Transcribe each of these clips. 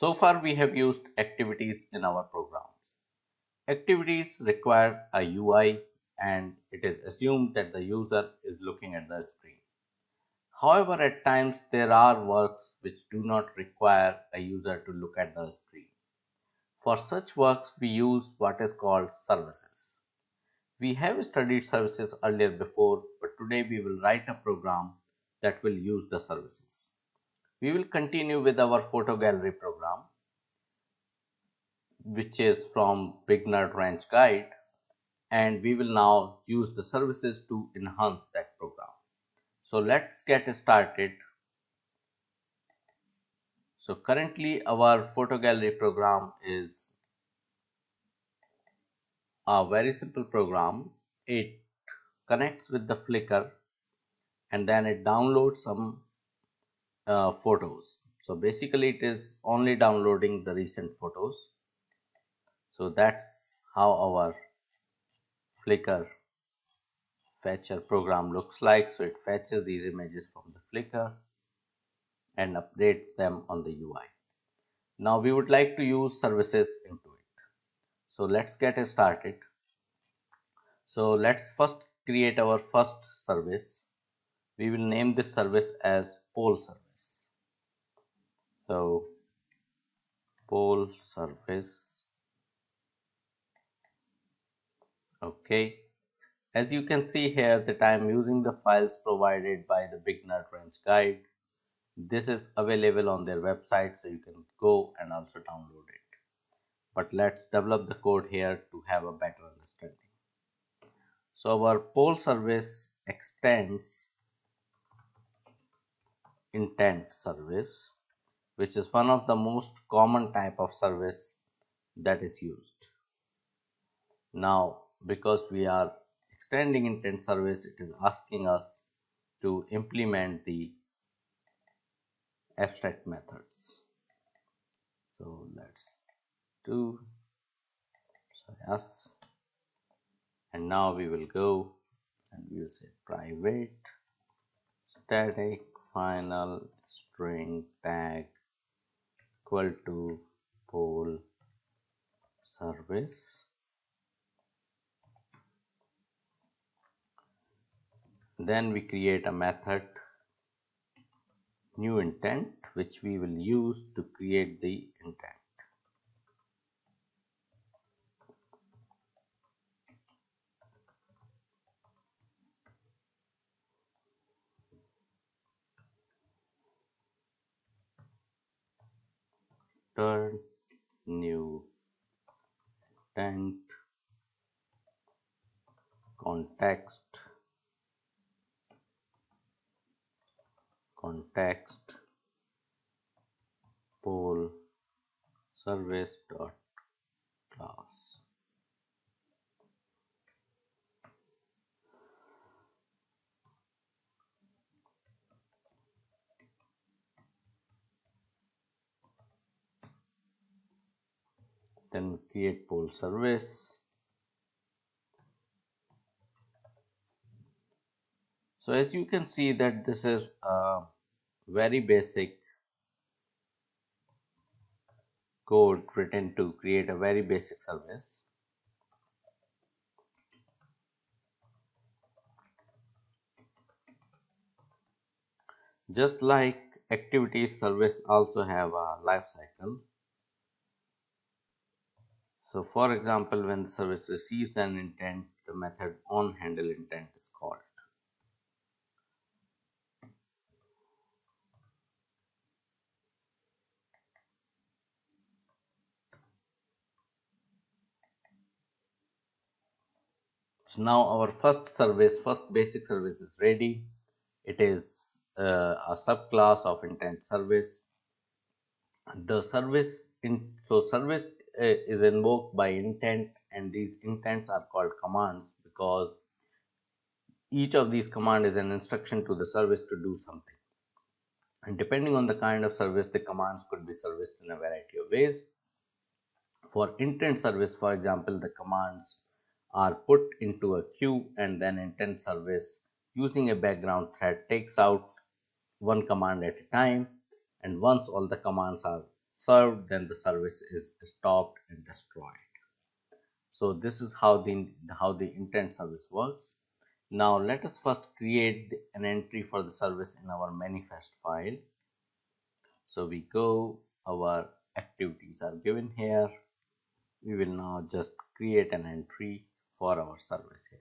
So far we have used activities in our programs. Activities require a UI and it is assumed that the user is looking at the screen. However, at times there are works which do not require a user to look at the screen. For such works, we use what is called services. We have studied services earlier before, but today we will write a program that will use the services. We will continue with our photo gallery program, which is from Beginner Ranch Guide, and we will now use the services to enhance that program. So let's get started. So currently our photo gallery program is a very simple program. It connects with the Flickr and then it downloads some photos. So basically it is only downloading the recent photos. So that's how our Flickr fetcher program looks like. So it fetches these images from the Flickr and updates them on the UI. Now we would like to use services into it. So let's get started. So let's first create our first service. We will name this service as poll service. So poll service. Okay. As you can see here that I am using the files provided by the Beginner Ranch Guide. This is available on their website, so you can go and also download it. But let's develop the code here to have a better understanding. So our poll service extends intent service, which is one of the most common type of service that is used. Now, because we are extending intent service, it is asking us to implement the abstract methods. So let's do yes, and now we will go and we will say private static final string tag equal to poll service. Then we create a method new intent which we will use to create the intent. Turn new intent context poll service dot class. Then create poll service. So as you can see that this is a very basic code written to create a very basic service. Just like activities service also have a life cycle. So for example, when the service receives an intent, the method onHandleIntent is called. So now our first basic service is ready. It is a subclass of intent service. The service is invoked by intent, and these intents are called commands because each of these command is an instruction to the service to do something. And depending on the kind of service, the commands could be serviced in a variety of ways. For intent service, for example, the commands are put into a queue and then intent service using a background thread takes out one command at a time, and once all the commands are served, then the service is stopped and destroyed. So this is how the intent service works. Now let us first create an entry for the service in our manifest file. So we go, our activities are given here. We will now just create an entry for our service here.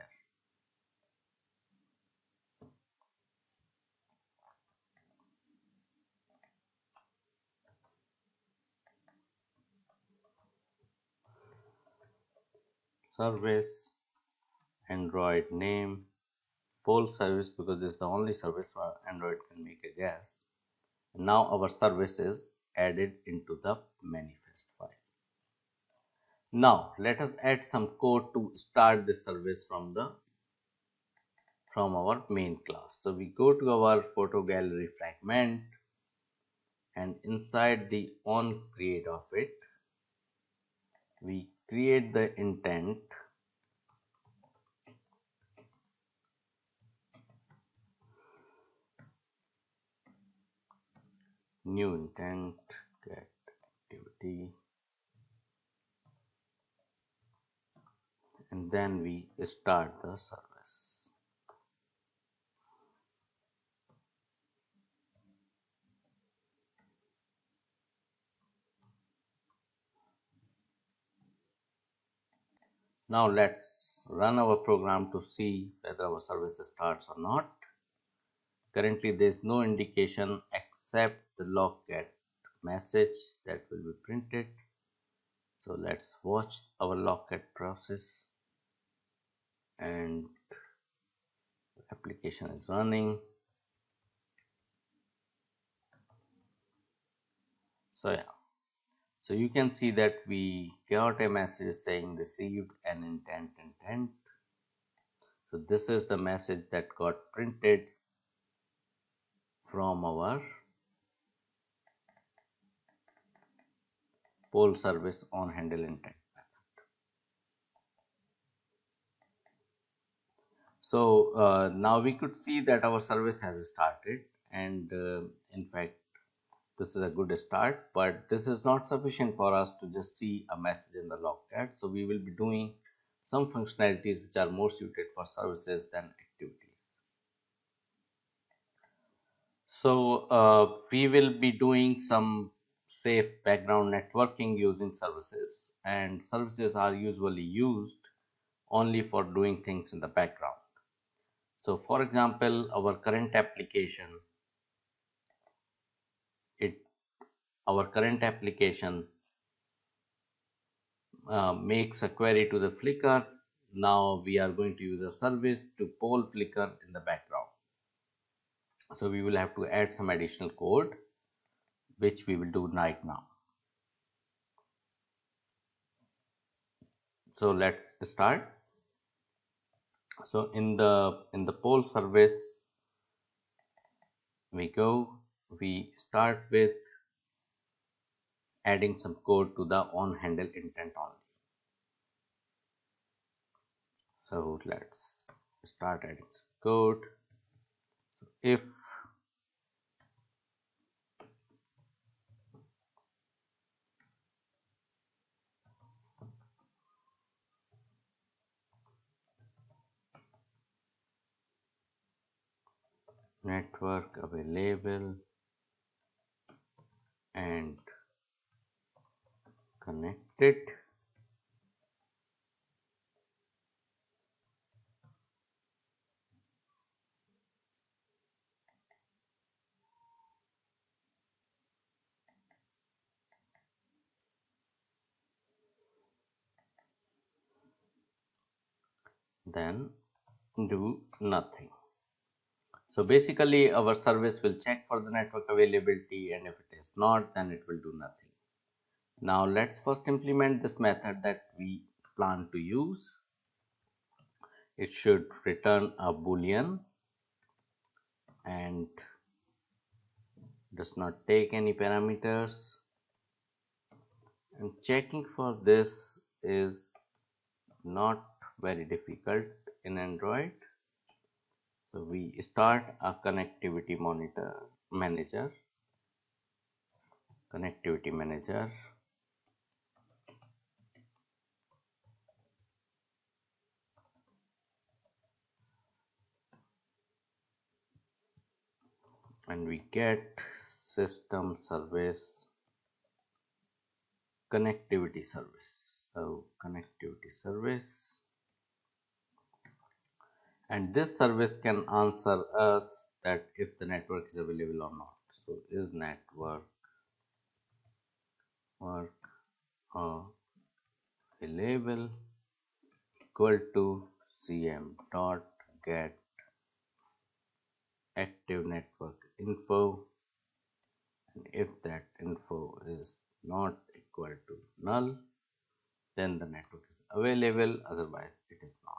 Service, Android name, poll service, because this is the only service where Android can make a guess. Now our service is added into the manifest file. Now let us add some code to start this service from our main class. So we go to our photo gallery fragment, and inside the onCreate of it, we create the intent new intent get activity, and then we start the service. Now let's run our program to see whether our service starts or not. Currently there is no indication except the logget message that will be printed. So let's watch our logget process, and application is running. So yeah, so you can see that we got a message saying received an intent. So this is the message that got printed from our poll service on handle intent method. So now we could see that our service has started, and in fact this is a good start, but this is not sufficient for us to just see a message in the logcat. So we will be doing some functionalities which are more suited for services than activities. So we will be doing some safe background networking using services, and services are usually used only for doing things in the background. So for example, our current application, makes a query to the Flickr. Now we are going to use a service to poll Flickr in the background. So we will have to add some additional code, which we will do right now. So let's start. So in the poll service, we start with adding some code to the on handle intent only. So let's start adding some code. So if network available and connected, then do nothing. So basically our service will check for the network availability, and if it is not, then it will do nothing. Now let's first implement this method that we plan to use. It should return a boolean and does not take any parameters, and checking for this is not very difficult in Android. So we start a connectivity manager, connectivity manager, and we get system service connectivity service. So connectivity service, and this service can answer us that if the network is available or not. So is network work available equal to cm dot get active network info, and if that info is not equal to null, then the network is available, otherwise it is not.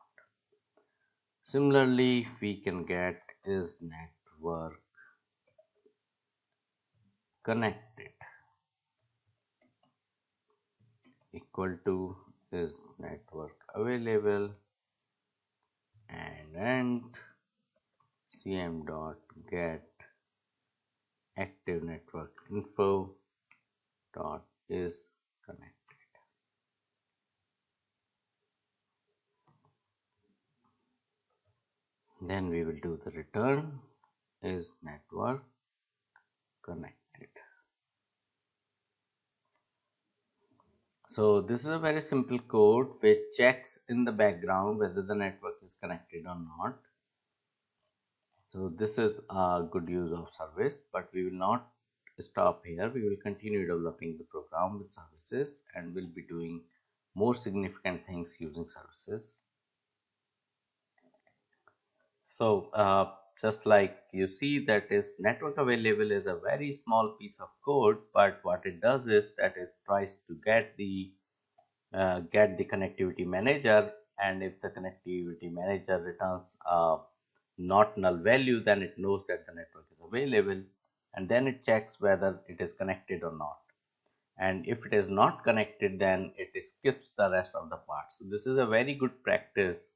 Similarly, we can get is network connected equal to is network available, and cm dot get active network info dot is connected. Then we will do the return is network connected. So this is a very simple code which checks in the background whether the network is connected or not. So this is a good use of service, but we will not stop here. We will continue developing the program with services, and we'll be doing more significant things using services. So just like you see, that is network available is a very small piece of code, but what it does is that it tries to get the connectivity manager, and if the connectivity manager returns a not null value, then it knows that the network is available, and then it checks whether it is connected or not. And if it is not connected, then it skips the rest of the part. So this is a very good practice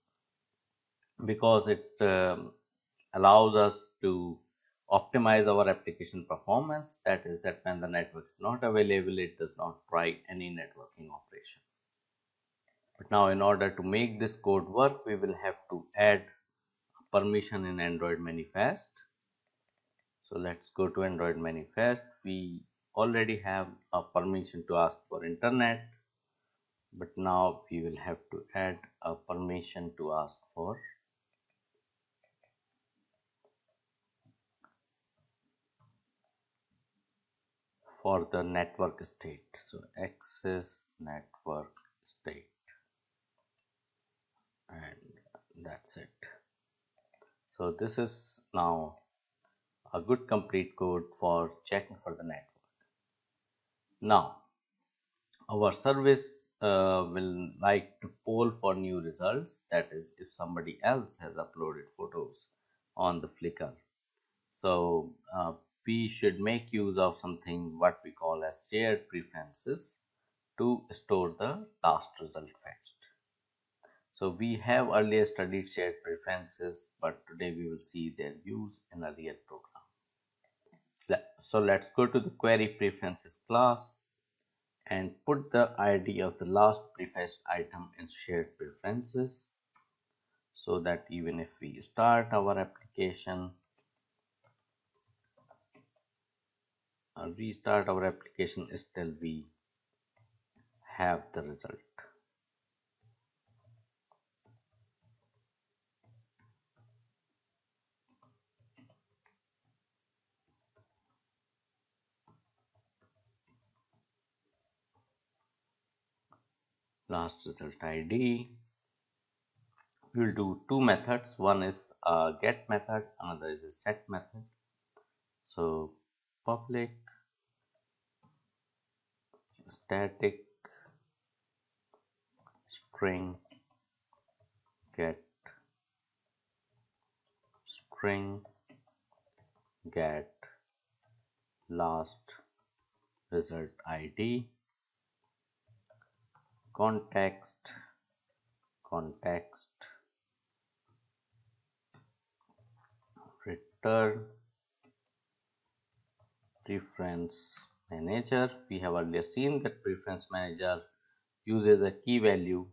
because it allows us to optimize our application performance. That is, that when the network is not available, it does not try any networking operation. But now, in order to make this code work, we will have to add permission in Android Manifest. So let's go to Android Manifest. We already have a permission to ask for internet, but now we will have to add a permission to ask for the network state. So access network state, and that's it. So this is now a good complete code for checking for the network. Now our service will like to poll for new results. That is, if somebody else has uploaded photos on the Flickr. So we should make use of something what we call as shared preferences to store the last result fetched. So we have earlier studied shared preferences, but today we will see their use in a real program. So let's go to the query preferences class and put the ID of the last prefetched item in shared preferences, so that even if we start our application or restart our application, still we have the result. Last result ID. We will do two methods. One is a get method, another is a set method. So public static string get string get last result ID, context return reference manager. We have earlier seen that preference manager uses a key value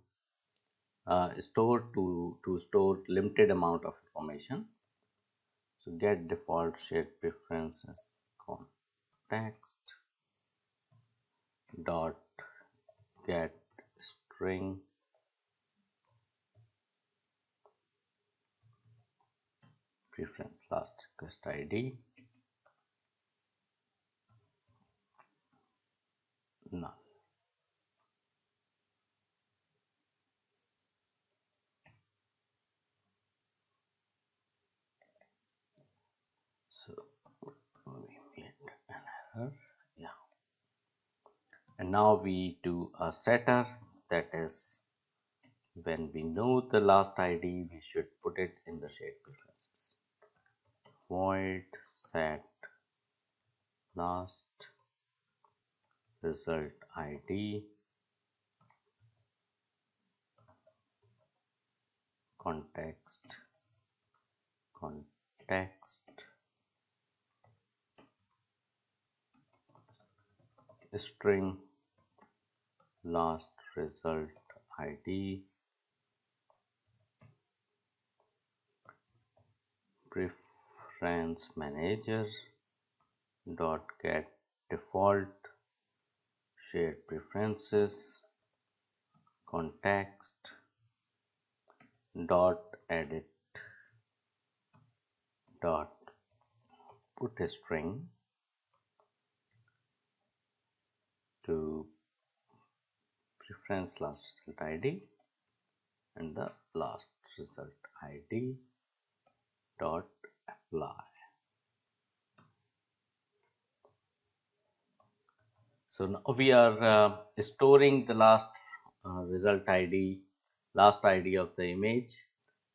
stored to store limited amount of information. So get default shared preferences context dot get string preference last request ID null. So we made an error. Yeah. And now we do a setter, that is when we know the last ID, we should put it in the shared preferences. Void set last result ID context string last result ID preference manager dot get default shared preferences context dot edit dot put a string to preference last result ID and the last result ID dot apply. So now we are storing the last result ID, last ID of the image,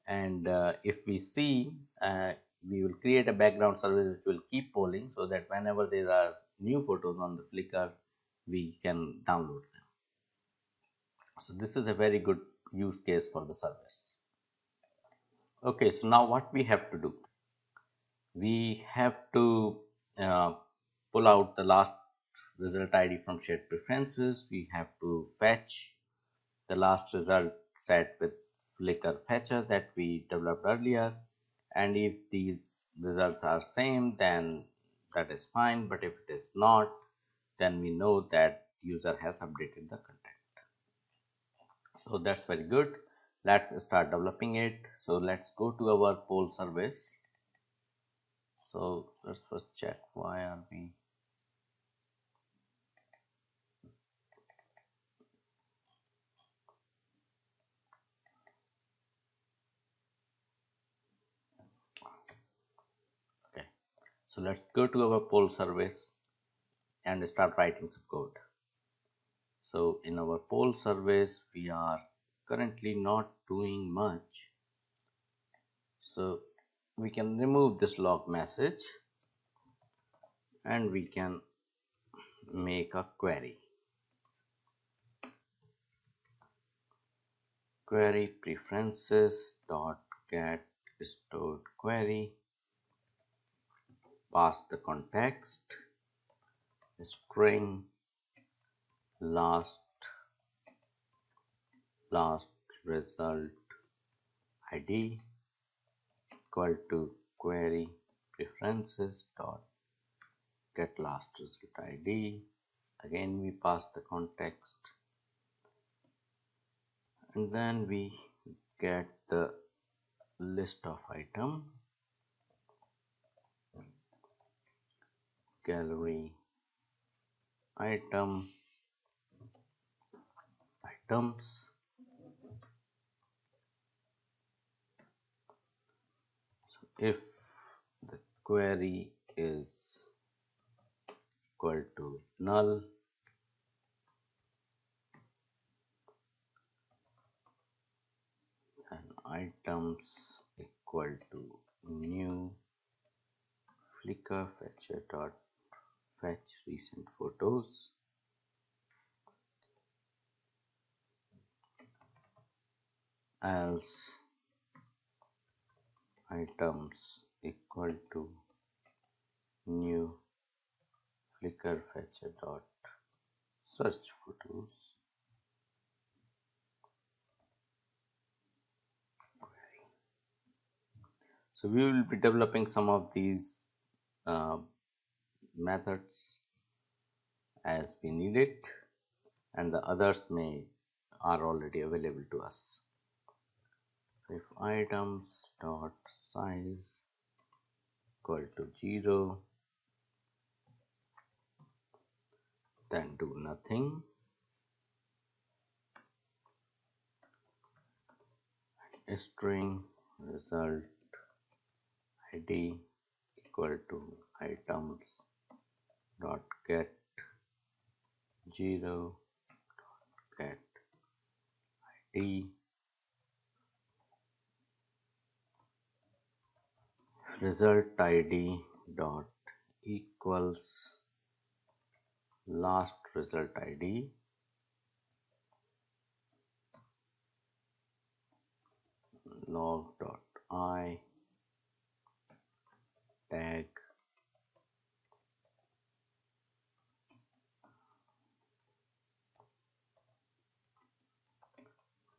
and if we see, we will create a background service which will keep polling so that whenever there are new photos on the Flickr, we can download them. So this is a very good use case for the service. Okay, so now what we have to do? We have to pull out the last result ID from shared preferences. We have to fetch the last result set with Flickr fetcher that we developed earlier, and if these results are same, then that is fine, but if it is not, then we know that user has updated the content. So that's very good. Let's start developing it. So let's go to our poll service. So let's first check why are we okay. So let's go to our poll service and start writing some code. So in our poll service, we are currently not doing much. So we can remove this log message and we can make a query. Query preferences dot get stored query. Pass the context string last result ID equal to query preferences dot get last result ID. Again we pass the context and then we get the list of item gallery items. If the query is equal to null, and items equal to new Flickr fetcher dot fetch recent photos, else items equal to new flickr fetcher dot search photos. So we will be developing some of these uh, methods as we need it, and the others may are already available to us. If items dot size equal to 0, then do nothing. String result id equal to items dot get 0 get id. Result id dot equals last result id log dot I tag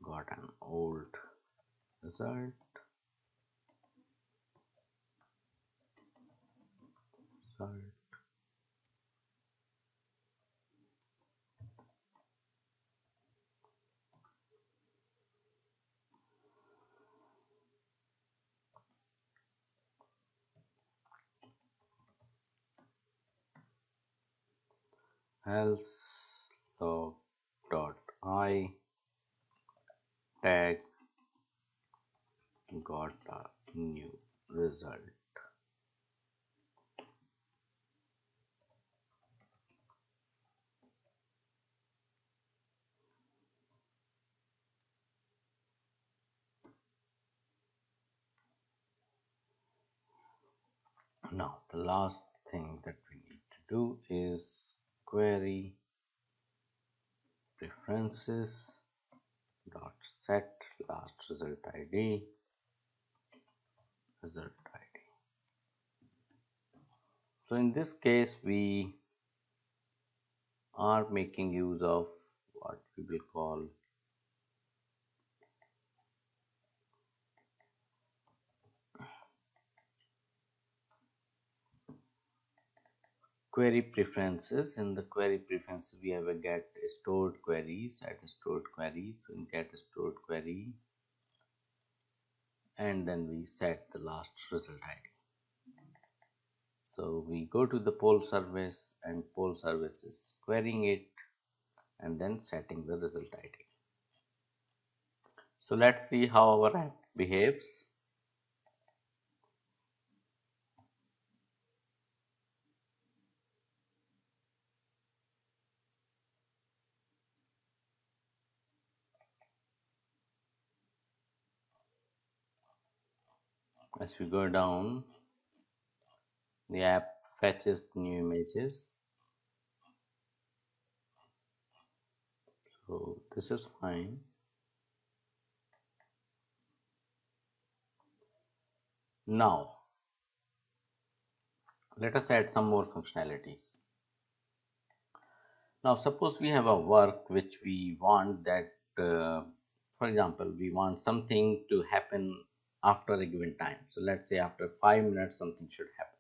got an old result else log dot I tag got a new result. Now the last thing that we need to do is query preferences dot set last result id result id. So in this case we are making use of what we will call query preferences. In the query preferences we have a get stored query, set stored query. So in get stored query, and then we set the last result id. So we go to the poll service, and poll service is querying it and then setting the result id. So let's see how our app behaves. As we go down, the app fetches the new images. So this is fine. Now let us add some more functionalities. Now suppose we have a work which we want that for example we want something to happen after a given time. So let's say after 5 minutes something should happen.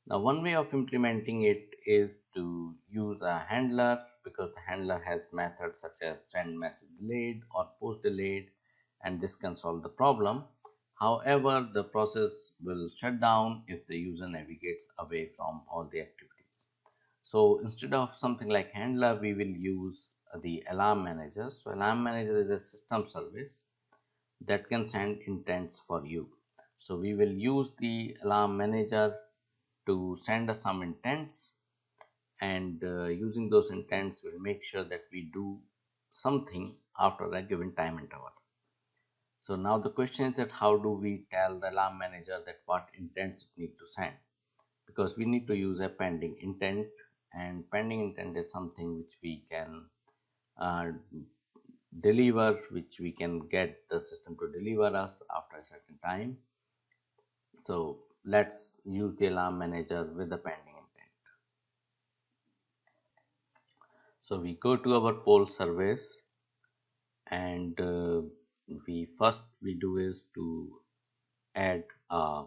Now one way of implementing it is to use a handler, because the handler has methods such as send message delayed or post delayed, and this can solve the problem. However, the process will shut down if the user navigates away from all the activities. So instead of something like handler, we will use the alarm manager. So alarm manager is a system service that can send intents for you. So we will use the alarm manager to send us some intents, and using those intents will make sure that we do something after a given time interval. So now the question is that how do we tell the alarm manager that what intents it need to send, because we need to use a pending intent, and pending intent is something which we can uh, deliver, which we can get the system to deliver us after a certain time. So let's use the alarm manager with the pending intent. So we go to our poll service, and we do is to add a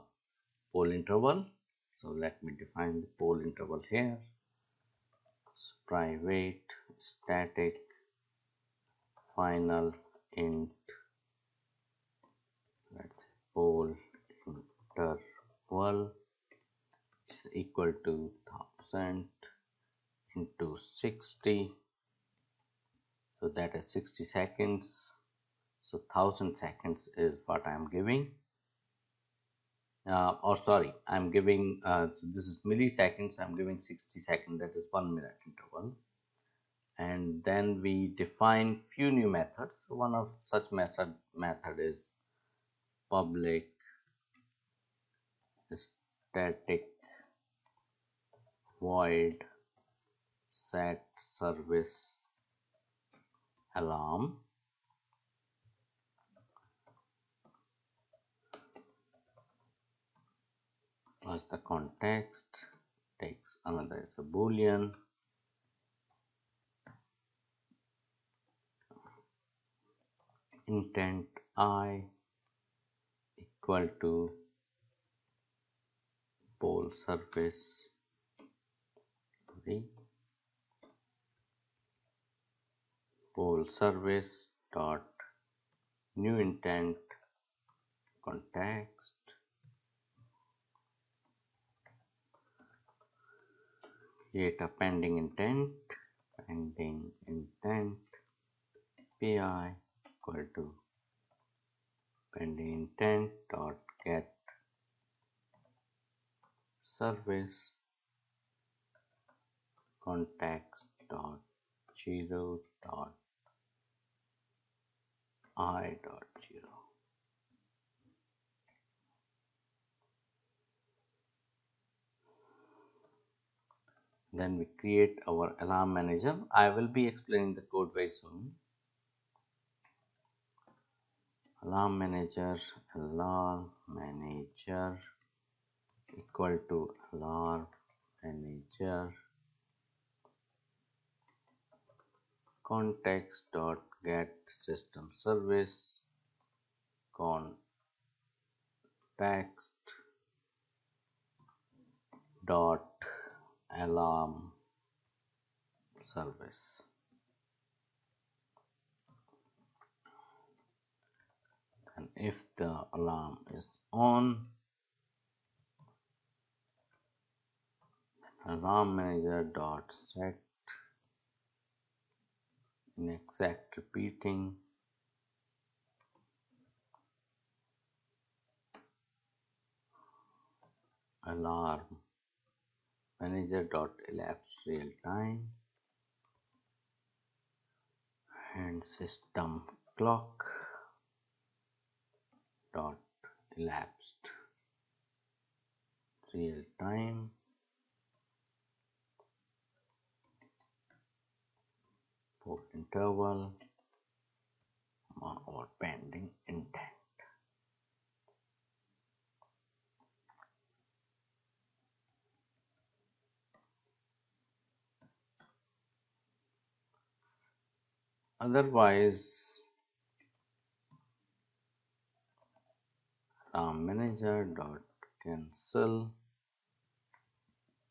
poll interval. So let me define the poll interval here. So private static final int, let's say poll interval is equal to 1000 into 60, so that is 60 seconds. So 1000 seconds is what I am giving, or sorry, I'm giving, so this is milliseconds, I'm giving 60 seconds, that is 1 minute interval. And then we define few new methods. So one of such method is public static void set service alarm. As the context takes another is a boolean, intent I equal to poll service poll service dot new intent context create a pending intent pi equal to pending intent dot get service context dot 0 dot I dot 0. Then we create our alarm manager. I will be explaining the code very soon. Alarm manager equal to alarm manager context dot get system service context dot alarm service. And if the alarm is on, alarm manager dot set in exact repeating alarm manager dot elapse real time and system clock dot elapsed real time for interval or pending intent. Otherwise, alarm manager dot cancel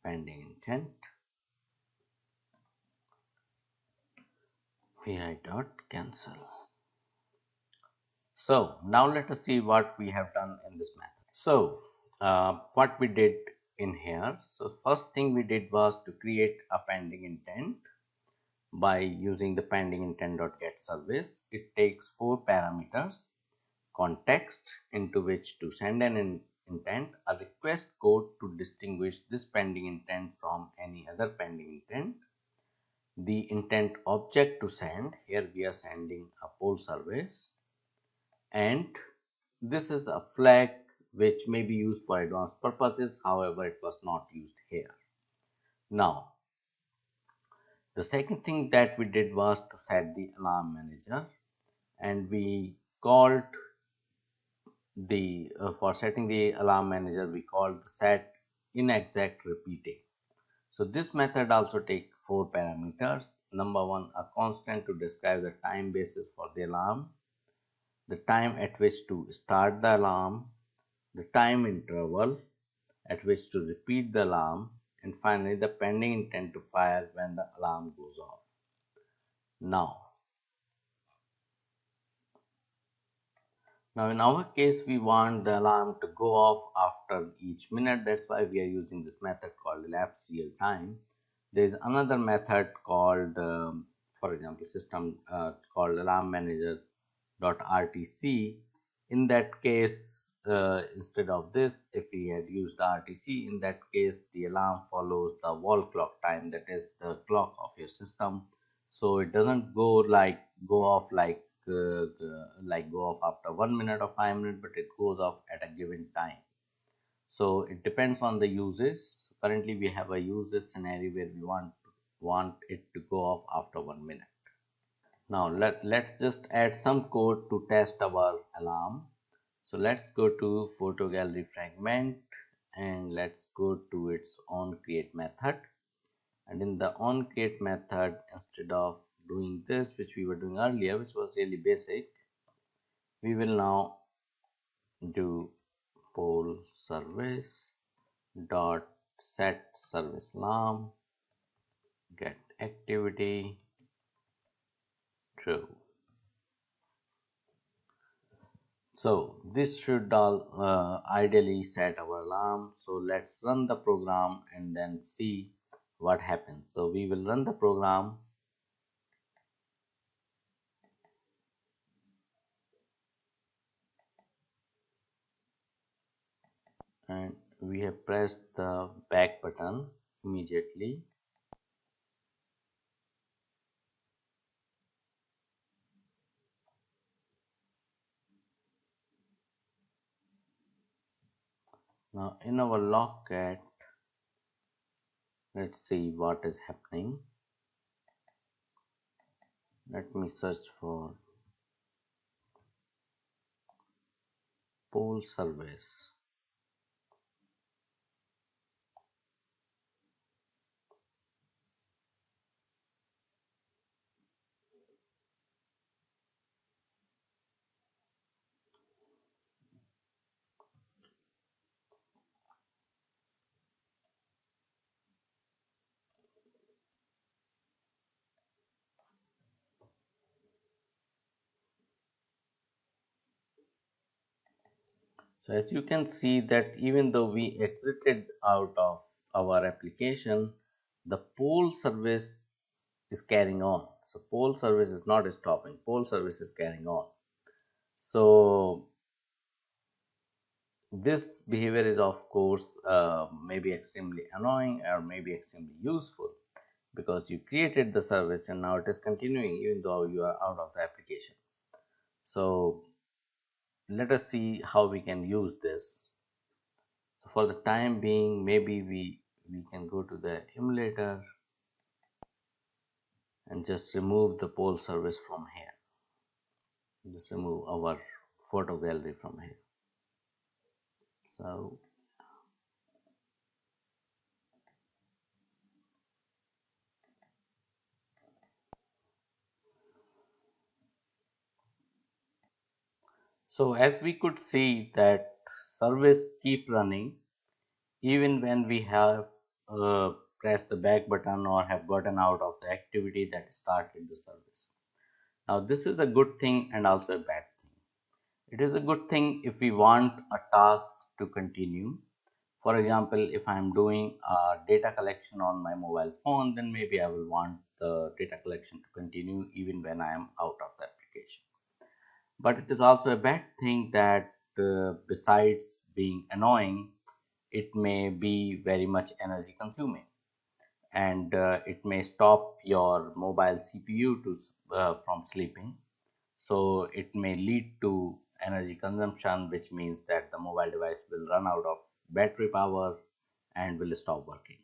pending intent vi dot cancel. So now let us see what we have done in this method. So what we did in here. So first thing we did was to create a pending intent by using the pending intent dot get service. It takes 4 parameters: context into which to send an intent, a request code to distinguish this pending intent from any other pending intent, the intent object to send, here we are sending a poll service, and this is a flag which may be used for advanced purposes, however it was not used here. Now the second thing that we did was to set the alarm manager, and we called the for setting the alarm manager we called the set inexact repeating. So this method also takes 4 parameters: number one, a constant to describe the time basis for the alarm, the time at which to start the alarm, the time interval at which to repeat the alarm, and finally the pending intent to fire when the alarm goes off. Now in our case, we want the alarm to go off after each minute. That's why we are using this method called elapsed real time. There is another method called, for example, system called alarm manager .rtc. In that case, instead of this, if we had used RTC, in that case the alarm follows the wall clock time, that is the clock of your system. So it doesn't go off like go off after 1 minute or 5 minutes, but it goes off at a given time. So it depends on the uses. So currently we have a uses scenario where we want it to go off after 1 minute. Now let's just add some code to test our alarm. So let's go to photo gallery fragment and let's go to its onCreate method. And in the onCreate method, instead of doing this, which we were doing earlier, which was really basic, we will now do poll service dot set service alarm get activity true. So this should ideally set our alarm. So let's run the program and then see what happens. So we will run the program, and we have pressed the back button immediately. Now in our logcat, let's see what is happening. Let me search for poll service. So as you can see that even though we exited out of our application, the poll service is carrying on. So poll service is not stopping, poll service is carrying on. So this behavior is of course maybe extremely annoying or maybe extremely useful, because you created the service and now it is continuing even though you are out of the application. So let us see how we can use this. So for the time being, maybe we can go to the emulator and just remove the poll service from here. Just remove our photo gallery from here. So as we could see that service keep running even when we have pressed the back button or have gotten out of the activity that started the service. Now this is a good thing and also a bad thing. It is a good thing if we want a task to continue. For example, if I am doing data collection on my mobile phone, then maybe I will want the data collection to continue even when I am out of the application. But it is also a bad thing that besides being annoying, it may be very much energy consuming, and it may stop your mobile CPU from sleeping. So it may lead to energy consumption, which means that the mobile device will run out of battery power and will stop working.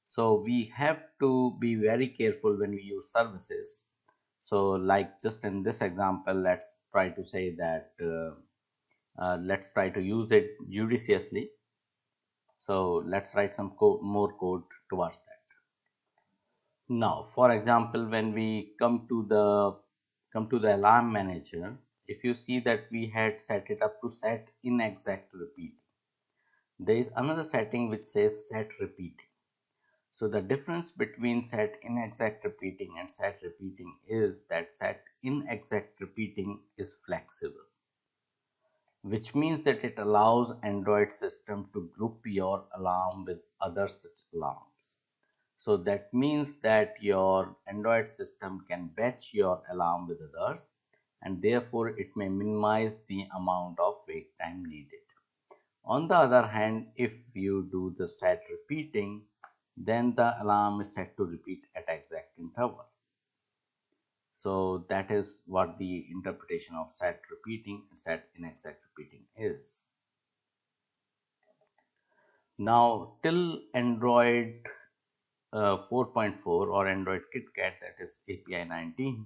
So we have to be very careful when we use services. So like just in this example, let's try to say that let's try to use it judiciously. So let's write some more code towards that. Now, for example, when we come to the alarm manager, if you see that we had set it up to set inexact repeat, there is another setting which says set repeating. So the difference between set inexact repeating and set repeating is that set inexact repeating is flexible, which means that it allows Android system to group your alarm with other such alarms. So that means that your Android system can batch your alarm with others, and therefore it may minimize the amount of wake time needed. On the other hand, if you do the set repeating, then the alarm is set to repeat at exact interval. So that is what the interpretation of set repeating and set inexact repeating is. Now, till Android 4.4 or Android KitKat, that is API 19,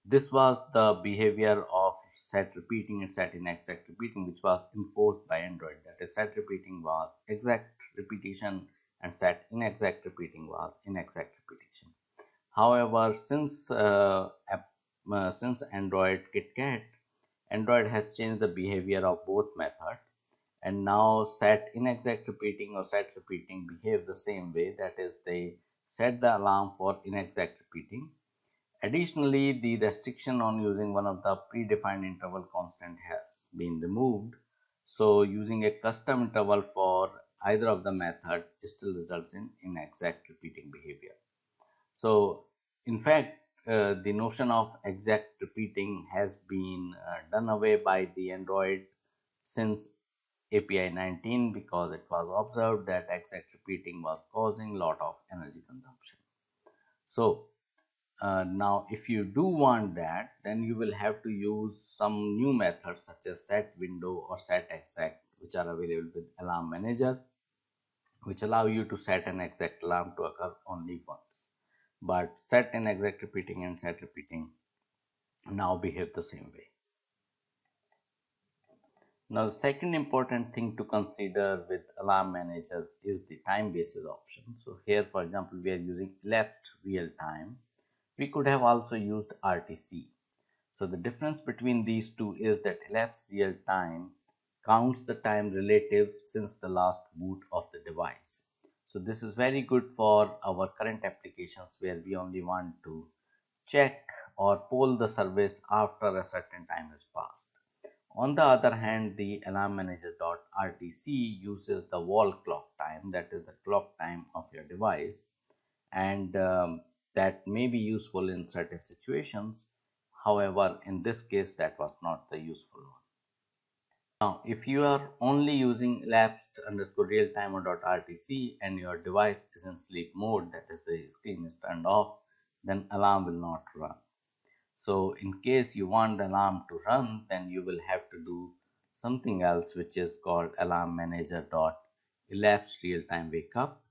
this was the behavior of set repeating and set inexact repeating, which was enforced by Android. That is, set repeating was exact repetition and set inexact repeating was inexact repetition. However, since Android KitKat, Android has changed the behavior of both methods, and now set inexact repeating or set repeating behave the same way. That is, they set the alarm for inexact repeating. Additionally, the restriction on using one of the predefined interval constant has been removed. So using a custom interval for either of the method still results in inexact repeating behavior. So in fact, the notion of exact repeating has been done away by the Android since API 19, because it was observed that exact repeating was causing a lot of energy consumption. So now if you do want that, then you will have to use some new methods such as set window or set exact, which are available with Alarm Manager, which allow you to set an exact alarm to occur only once. But set inexact repeating and set repeating now behave the same way. Now, the second important thing to consider with Alarm Manager is the time basis option. So here, for example, we are using elapsed real time. We could have also used RTC. So the difference between these two is that elapsed real time counts the time relative since the last boot of the device. So this is very good for our current applications where we only want to check or poll the service after a certain time has passed. On the other hand, the Alarm Manager.rtc uses the wall clock time, that is the clock time of your device, and that may be useful in certain situations. However, in this case, that was not the useful one. Now, if you are only using elapsed underscore realtime or .rtc and your device is in sleep mode, that is the screen is turned off, then alarm will not run. So in case you want the alarm to run, then you will have to do something else, which is called alarm manager dot elapsed real time wake up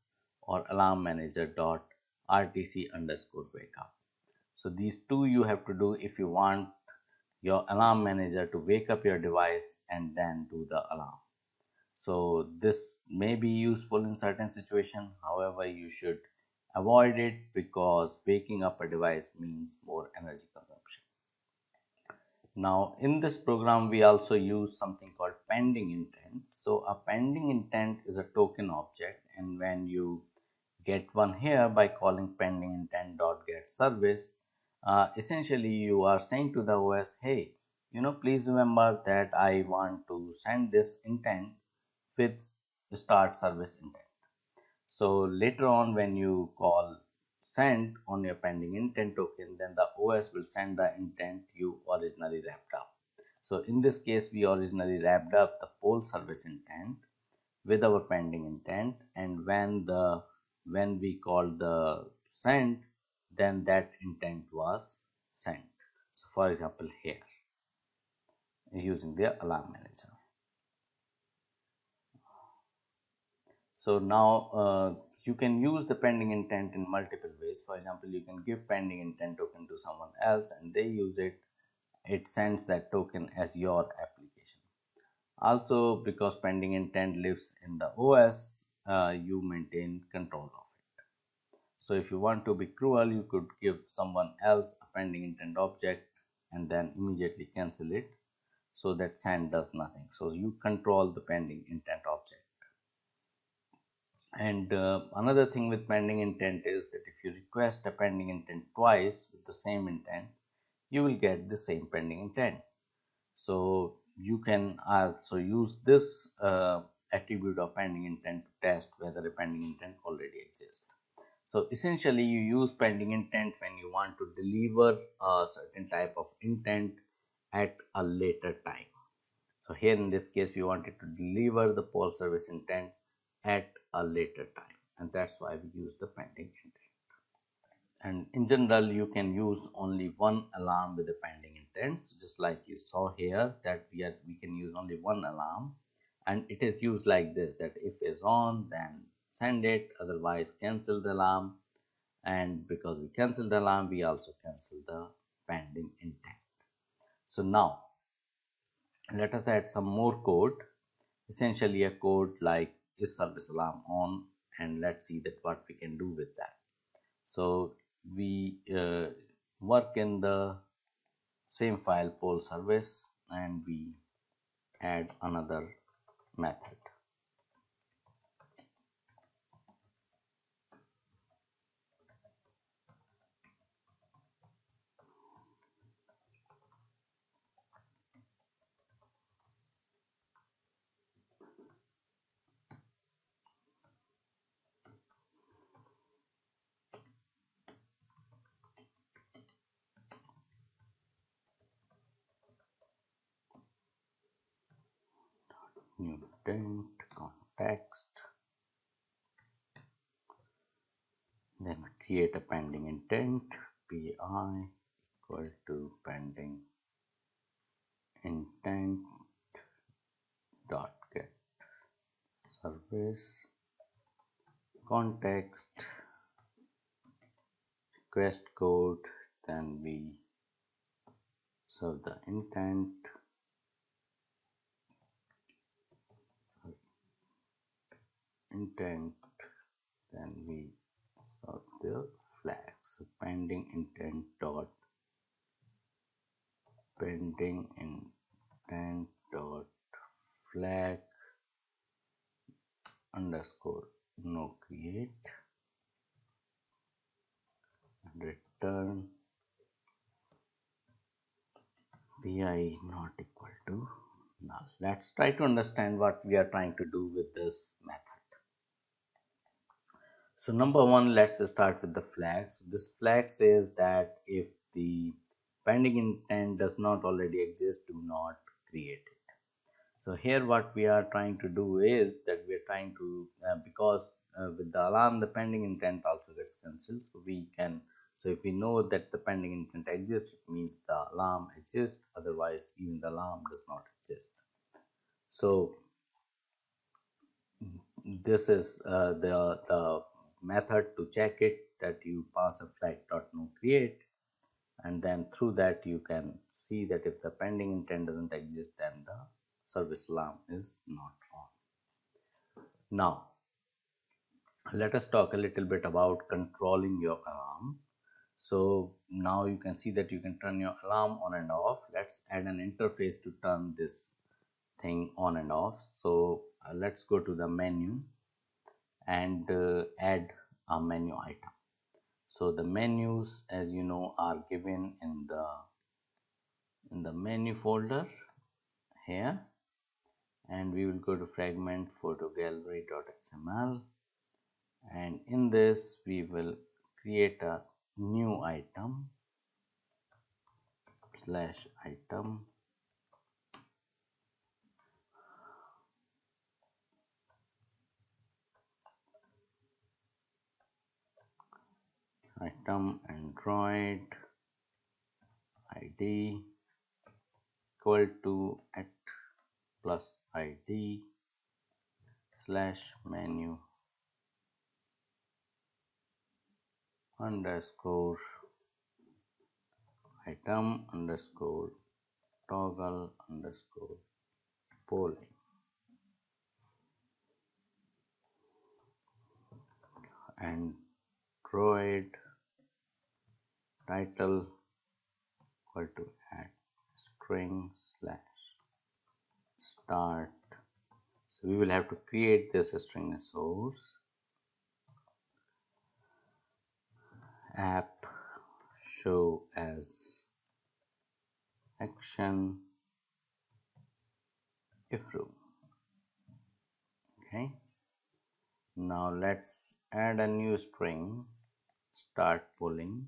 or alarm manager dot rtc underscore wake up. So these two you have to do if you want your alarm manager to wake up your device and then do the alarm. So this may be useful in certain situations. However, you should avoid it because waking up a device means more energy consumption. Now in this program we also use something called pending intent. So a pending intent is a token object, and when you get one here by calling pending intent dot get service, essentially you are saying to the OS, hey, please remember that I want to send this intent with start service intent. So later on when you call send on your pending intent token, then the OS will send the intent you originally wrapped up. So in this case, we originally wrapped up the poll service intent with our pending intent, and when we called the send, then that intent was sent. So for example, here using the alarm manager. So now you can use the pending intent in multiple ways. For example, you can give pending intent token to someone else and they use it. It sends that token as your application. Also, because pending intent lives in the OS, you maintain control of it. So if you want to be cruel, you could give someone else a pending intent object and then immediately cancel it, so that send does nothing. So you control the pending intent object. And another thing with pending intent is that if you request a pending intent twice with the same intent, you will get the same pending intent. So you can also use this attribute of pending intent to test whether a pending intent already exists. So essentially you use pending intent when you want to deliver a certain type of intent at a later time. So here in this case we wanted to deliver the poll service intent at a later time, and that's why we use the pending intent. And in general you can use only one alarm with the pending intents, just like you saw here that we can use only one alarm, and it is used like this, that if is on then send it, otherwise cancel the alarm. And because we cancel the alarm, we also cancel the pending intent. So now let us add some more code, essentially a code like is service alarm on, and let's see that what we can do with that. So we work in the same file poll service, and we add another method. New intent context, then create a pending intent, pi equal to pending intent dot get service context request code, then we serve the intent, then we serve the flag. So pending intent dot flag underscore no create, and return pi not equal to null. Let's try to understand what we are trying to do with this method. So number one, let's start with the flags. This flag says that if the pending intent does not already exist, do not create it. So here what we are trying to do is that we are trying to because with the alarm the pending intent also gets cancelled, so we can, so if we know that the pending intent exists, it means the alarm exists, otherwise even the alarm does not exist. So this is the method to check it, that you pass a flag.noCreate, and then through that you can see that if the pending intent doesn't exist, then the service alarm is not on. Now let us talk a little bit about controlling your alarm. So now you can see that you can turn your alarm on and off. Let's add an interface to turn this thing on and off. So let's go to the menu and add a menu item. So the menus, as you know, are given in the menu folder here, and we will go to fragment photo gallery.xml, and in this we will create a new item slash item Android ID equal to at plus ID slash menu underscore item underscore toggle underscore polling. And Android title equal to add string slash start. So we will have to create this string resource. App show as action if room. Okay, now let's add a new string, start polling.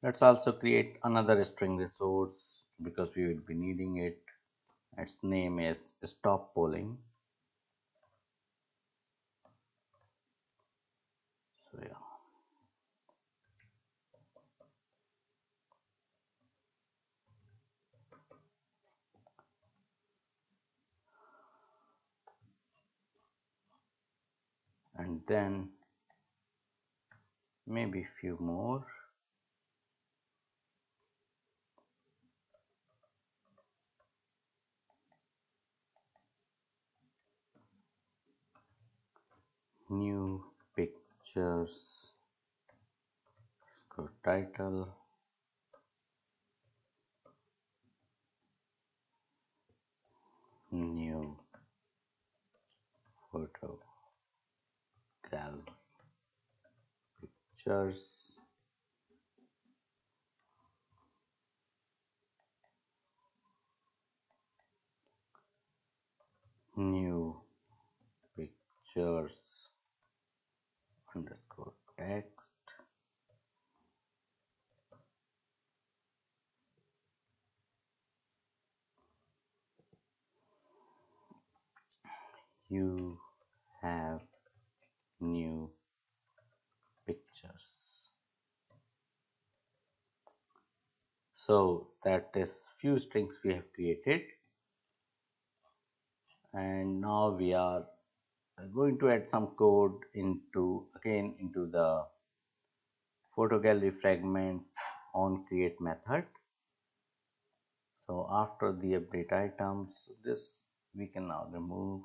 Let's also create another string resource because we will be needing it. Its name is stop polling. So yeah, and then maybe few more. New pictures, go title, new photo gallery, pictures, new pictures underscore text, you have new pictures. So that is few strings we have created, and now we are going to add some code into the photo gallery fragment on create method. So after the update items, this we can now remove.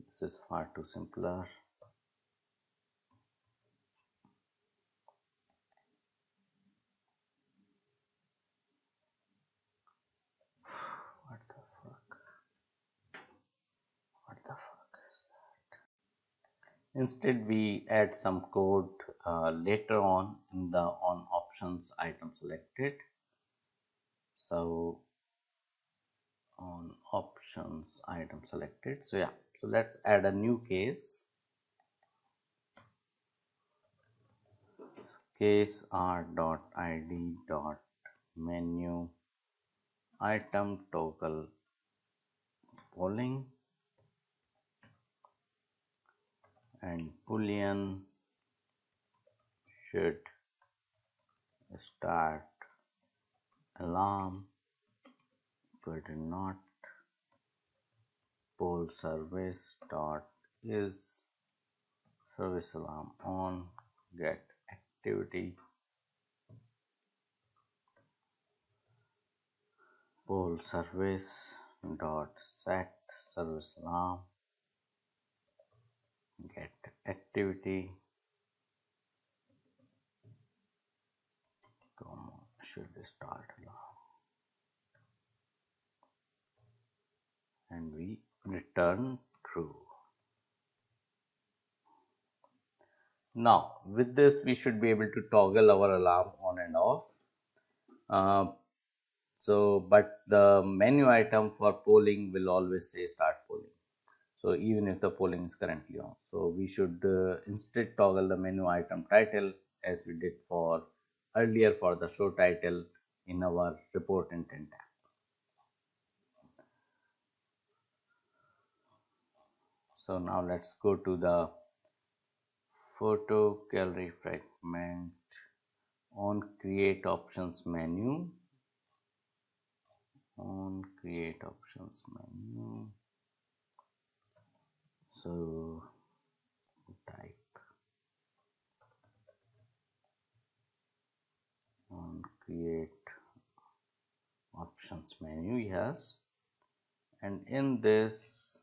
This is far too simpler. What the fuck? What the fuck is that? Instead, we add some code later on in the on options item selected. So on options item selected. So yeah, so let's add a new case. Case r.id.menu item toggle polling and boolean should start alarm equal to not poll service dot is service alarm on get activity poll service dot set service alarm get activity should start alarm, and we return true. Now with this we should be able to toggle our alarm on and off. But the menu item for polling will always say start polling. So even if the polling is currently on, so we should instead toggle the menu item title as we did for earlier for the show title in our report intent tab. So now let's go to the photo gallery fragment on create options menu. So type on create options menu, yes, and in this,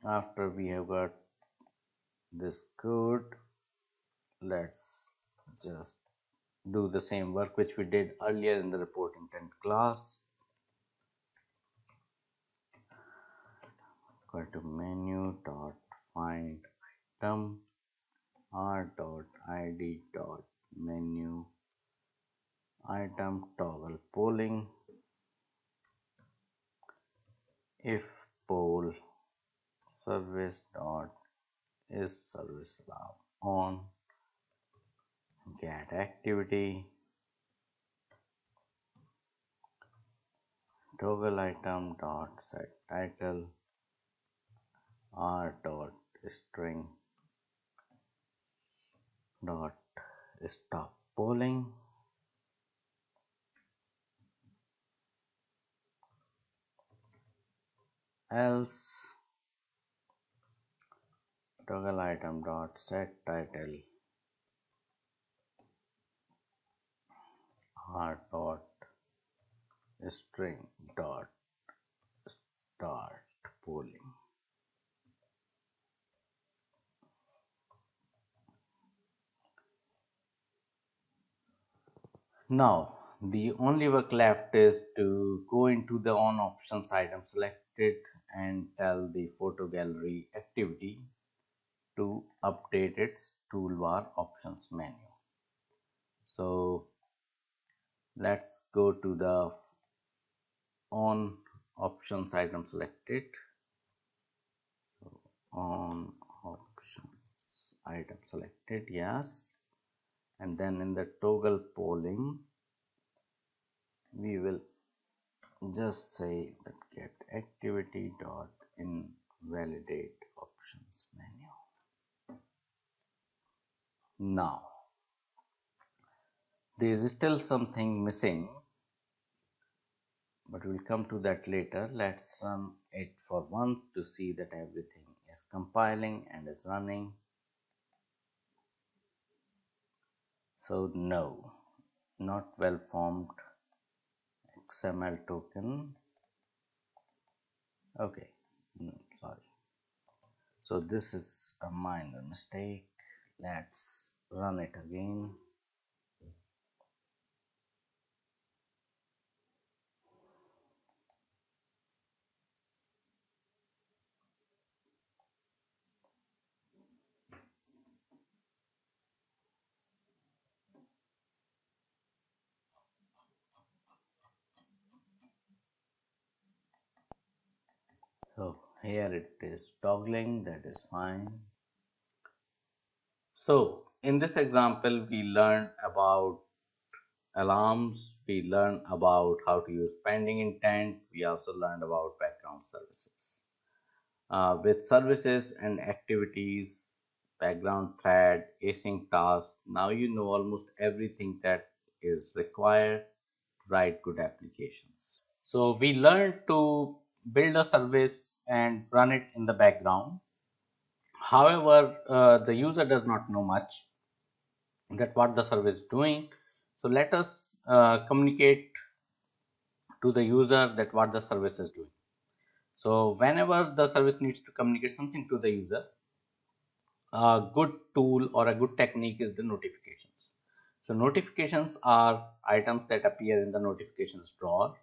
after we have got this code, let's just do the same work which we did earlier in the report intent class. Go to menu dot find item r dot id dot menu item toggle polling if poll service dot is service allow on get activity toggle item dot set title r dot string dot stop polling else toggle item dot set title r dot string dot start polling. Now the only work left is to go into the on options item selected and tell the photo gallery activity to update its toolbar options menu. So let's go to the on options item selected. So on options item selected, yes, and then in the toggle polling we will just say that get activity dot invalidate options menu. Now there is still something missing, but we'll come to that later. Let's run it for once to see that everything is compiling and is running. So no, not well formed XML token. Okay, sorry. So this is a minor mistake. Let's run it again. So here it is toggling, that is fine. So in this example, we learned about alarms, we learned about how to use pending intent, we also learned about background services. With services and activities, background thread, async task, now you know almost everything that is required to write good applications. So we learned to build a service and run it in the background. However, the user does not know much that what the service is doing. So let us communicate to the user that what the service is doing. So whenever the service needs to communicate something to the user, a good tool or a good technique is the notifications. So notifications are items that appear in the notifications drawer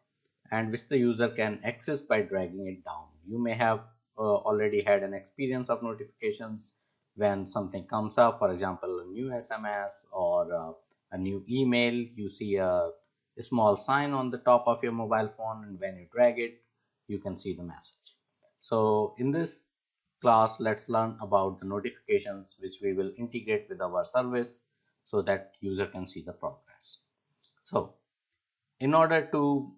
and which the user can access by dragging it down. You may have already had an experience of notifications when something comes up, for example, a new SMS or a new email. You see a small sign on the top of your mobile phone, and when you drag it, you can see the message. So in this class, let's learn about the notifications which we will integrate with our service so that user can see the progress. So in order to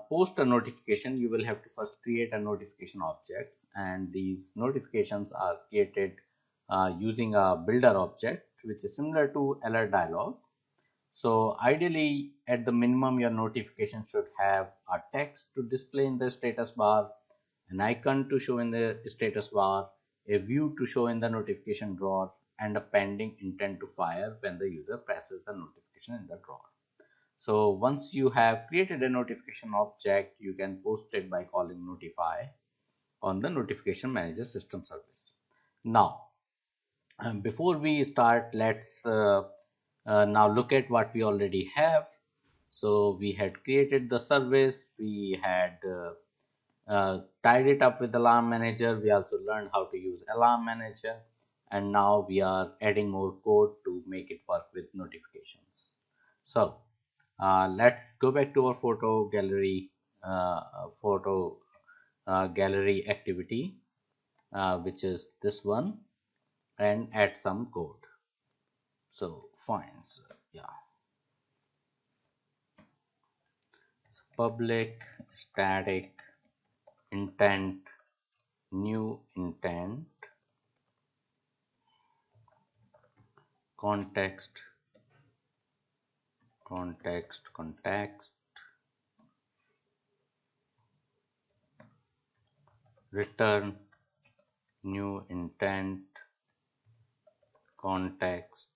post a notification, you will have to first create a notification objects, and these notifications are created using a builder object which is similar to alert dialog. So ideally, at the minimum, your notification should have a text to display in the status bar, an icon to show in the status bar, a view to show in the notification drawer, and a pending intent to fire when the user presses the notification in the drawer. So once you have created a notification object, you can post it by calling notify on the notification manager system service. Now, before we start, let's now look at what we already have. So we had created the service, we had tied it up with alarm manager, we also learned how to use alarm manager, and now we are adding more code to make it work with notifications. So let's go back to our photo gallery activity, which is this one, and add some code. So fine, so yeah, so public static intent new intent context context return new intent context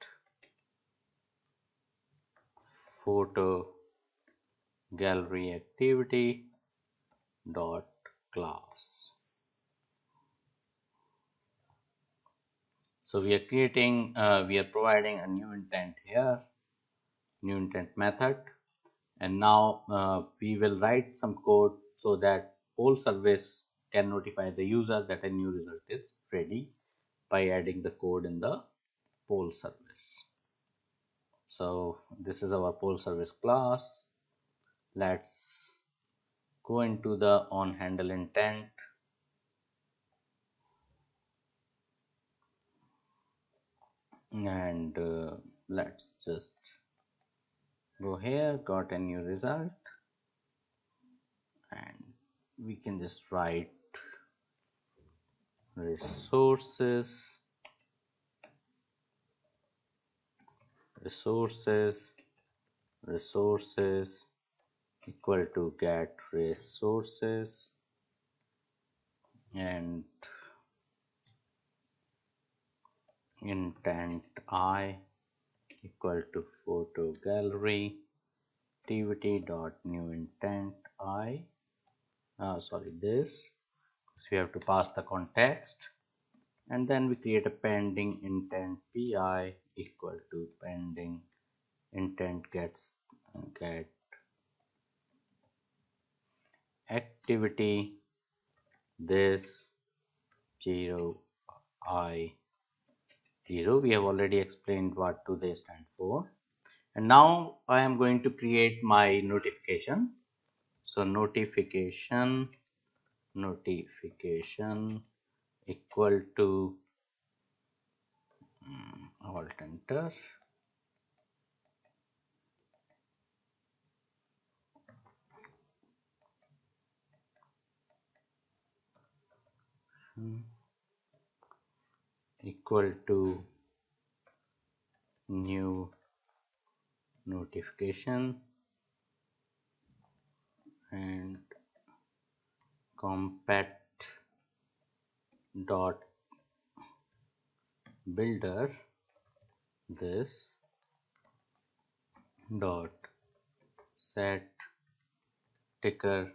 photo gallery activity dot class. So we are providing a new intent here, new intent method, and now we will write some code so that poll service can notify the user that a new result is ready by adding the code in the poll service. So this is our poll service class. Let's go into the on handle intent. And let's just go here, got a new result, and we can just write resources equal to get resources, and intent I equal to photo gallery activity dot new intent I. Sorry, this. So we have to pass the context, and then we create a pending intent pi equal to pending intent get activity this 0 I 0. We have already explained what do they stand for, and now I am going to create my notification. So notification equal to alt enter, equal to new notification and compact dot builder this dot set ticker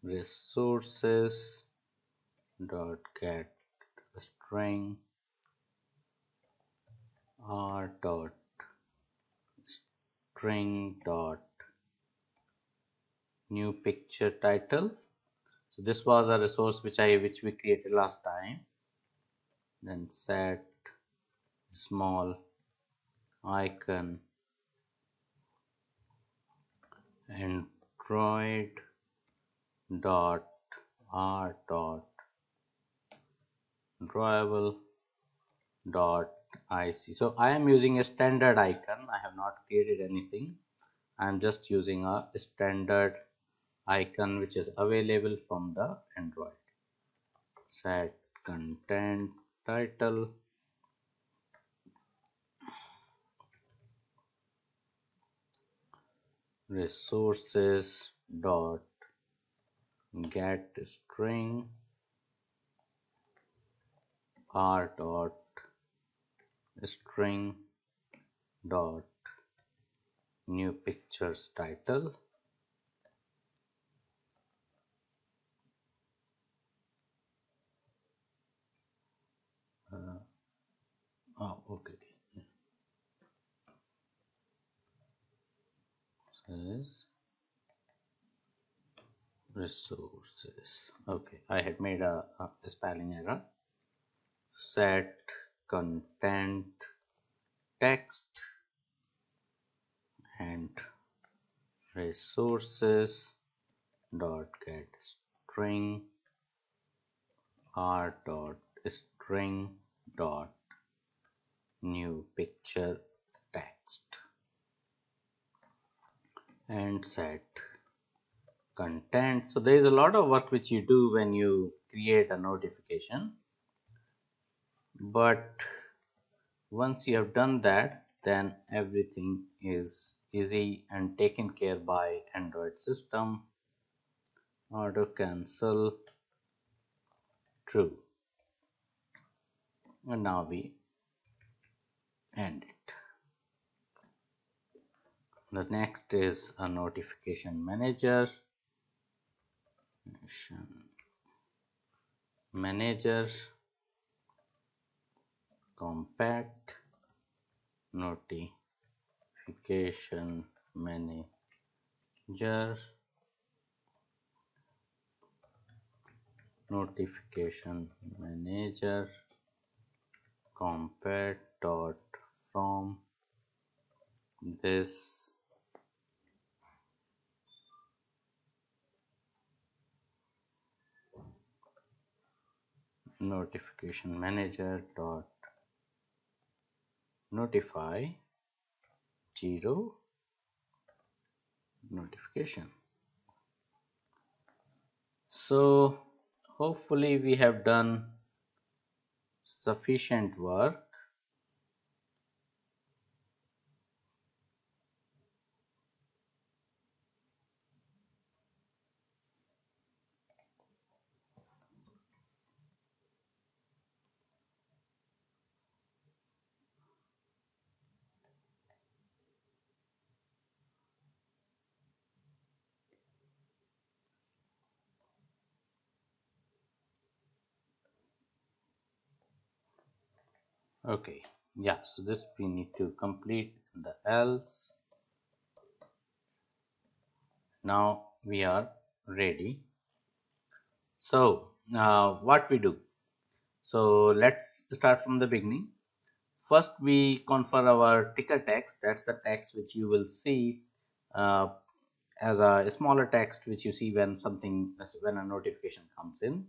resources dot get string r dot string dot new picture title. So this was a resource which we created last time. Then set small icon android dot r dot drawable dot I see. So I am using a standard icon. I have not created anything. I am just using a standard icon which is available from the Android. Set content title, resources dot get string r dot string dot new pictures title. Okay. Says resources. Okay, I had made a spelling error. Set content text and resources dot get string r dot string dot new picture text and set content. So there is a lot of work which you do when you create a notification, but once you have done that, then everything is easy and taken care by Android system. Auto cancel true, and now we end it. The next is a notification manager. Manager compact notification manager compact dot from this notification manager dot notify 0 notification. So hopefully we have done sufficient work. Okay, yeah, so this we need to complete the else. Now we are ready. So what we do? So let's start from the beginning. First, we confer our ticker text. That's the text which you will see uh, as a smaller text which you see when a notification comes in.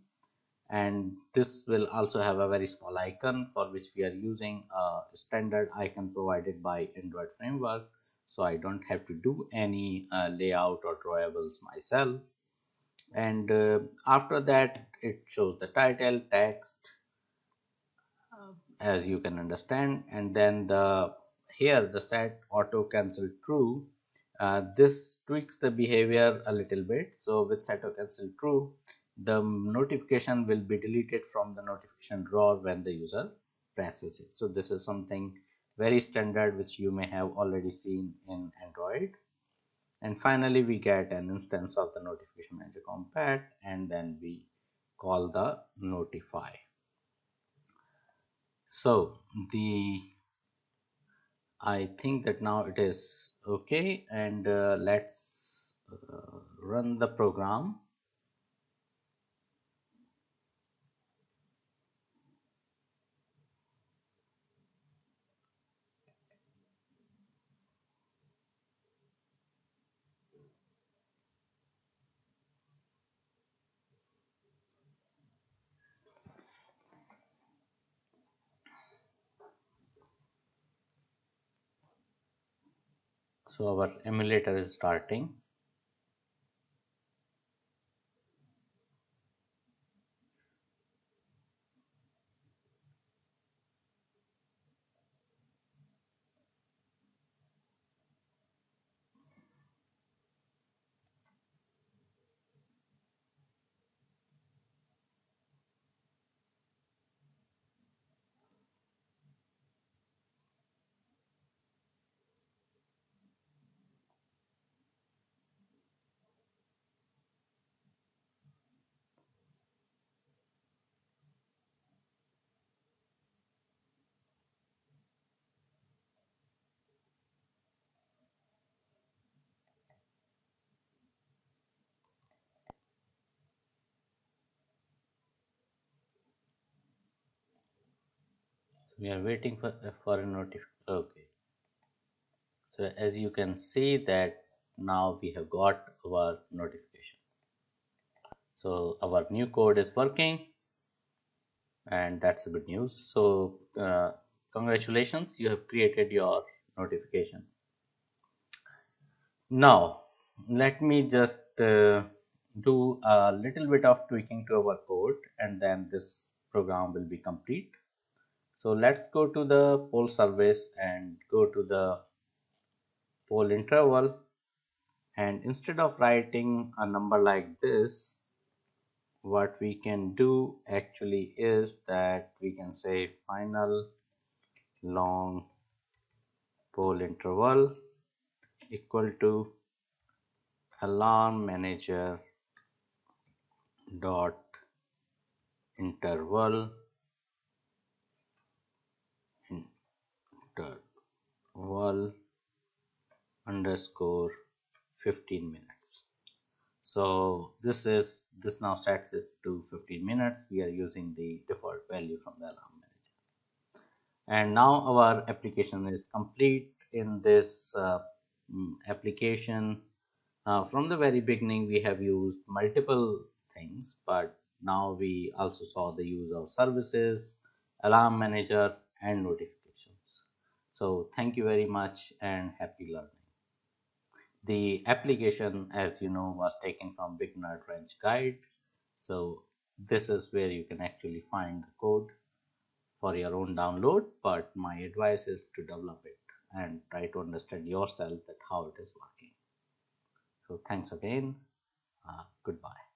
And this will also have a very small icon for which we are using a standard icon provided by Android framework. So I don't have to do any layout or drawables myself. And after that, it shows the title, text, as you can understand, and then here the set auto cancel true. This tweaks the behavior a little bit. So with set auto cancel true, the notification will be deleted from the notification drawer when the user presses it. So this is something very standard which you may have already seen in Android. And finally we get an instance of the notification manager compact, and then we call the notify. So I think that now it is okay, and let's run the program. So our emulator is starting. We are waiting for a notification. Okay. So as you can see that now we have got our notification. So our new code is working, and that's a good news. So congratulations, you have created your notification. Now let me just do a little bit of tweaking to our code, and then this program will be complete. So let's go to the poll service and go to the poll interval, and instead of writing a number like this, what we can do actually is that we can say final long poll interval equal to alarm manager dot interval interval underscore 15 minutes. So this now sets this to 15 minutes. We are using the default value from the alarm manager. And now our application is complete. In this application, from the very beginning we have used multiple things, but now we also saw the use of services, alarm manager, and notifications. So thank you very much and happy learning. The application, as you know, was taken from Beginner Advanced Guide. So this is where you can actually find the code for your own download, but my advice is to develop it and try to understand yourself that how it is working. So thanks again. Goodbye.